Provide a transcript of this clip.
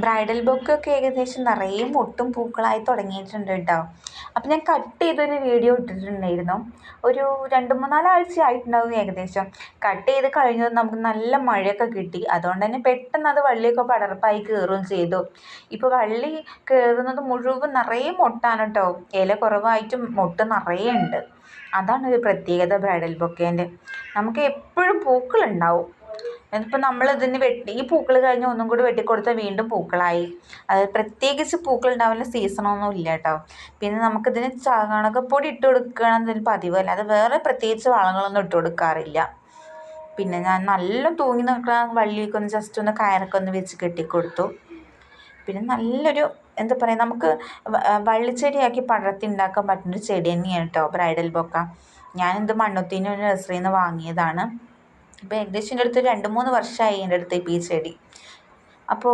Bridal ബൊക്കെയൊക്കെ ഏകദേശം നിറയെ മൊട്ടും പൂക്കളായി തുടങ്ങിയിട്ടുണ്ട് കേട്ടോ. അപ്പം ഞാൻ കട്ട് ചെയ്തൊരു വീഡിയോ ഇട്ടിട്ടുണ്ടായിരുന്നു. ഒരു 2-3 ആഴ്ചയായിട്ടുണ്ടാവും ഏകദേശം. കട്ട് ചെയ്ത് കഴിഞ്ഞത് നമുക്ക് നല്ല മഴയൊക്കെ കിട്ടി. അതുകൊണ്ട് തന്നെ പെട്ടെന്ന് അത് വള്ളിയൊക്കെ പടർപ്പായി കയറുകയും ചെയ്തു. ഇപ്പോൾ വള്ളി കയറുന്നത് മുഴുവൻ നിറയെ മൊട്ടാണ് കേട്ടോ. ഇല കുറവായിട്ടും മൊട്ട് നിറയെ ഉണ്ട്. അതാണ് ഒരു പ്രത്യേകത ബ്രൈഡൽ ബൊക്കേൻ്റെ. നമുക്ക് എപ്പോഴും പൂക്കളുണ്ടാവും. ഇതിപ്പോൾ നമ്മളിതിന് ഈ പൂക്കൾ കഴിഞ്ഞ് ഒന്നും കൂടി വെട്ടിക്കൊടുത്താൽ വീണ്ടും പൂക്കളായി. അത് പ്രത്യേകിച്ച് പൂക്കളുണ്ടാവുന്ന സീസണൊന്നും ഇല്ല കേട്ടോ. പിന്നെ നമുക്കിതിന് ചാണകപ്പൊടി ഇട്ട് കൊടുക്കുകയാണെന്നൊരു പതിവ്, അല്ലാതെ വേറെ പ്രത്യേകിച്ച് വളങ്ങളൊന്നും ഇട്ട് കൊടുക്കാറില്ല. പിന്നെ ഞാൻ നല്ല തൂങ്ങി നിൽക്കുന്ന വള്ളിയൊക്കെ ഒന്ന് ജസ്റ്റ് ഒന്ന് കയറൊക്കെ ഒന്ന് വെച്ച് കെട്ടിക്കൊടുത്തു. പിന്നെ നല്ലൊരു എന്താ പറയുക, നമുക്ക് വള്ളിച്ചെടിയാക്കി പടർത്തി ഉണ്ടാക്കാൻ പറ്റുന്നൊരു ചെടി തന്നെയാണ് കേട്ടോ ബ്രൈഡൽ ബൊക്ക. ഞാനിത് മണ്ണുത്തിൻ്റെ ഒരു നഴ്സറിയിൽ നിന്ന് വാങ്ങിയതാണ്. ഇപ്പോൾ ഏകദേശം എൻ്റെ അടുത്ത് 2-3 വർഷമായി എൻ്റെ അടുത്ത് ഇപ്പോൾ ഈ ചെടി. അപ്പോൾ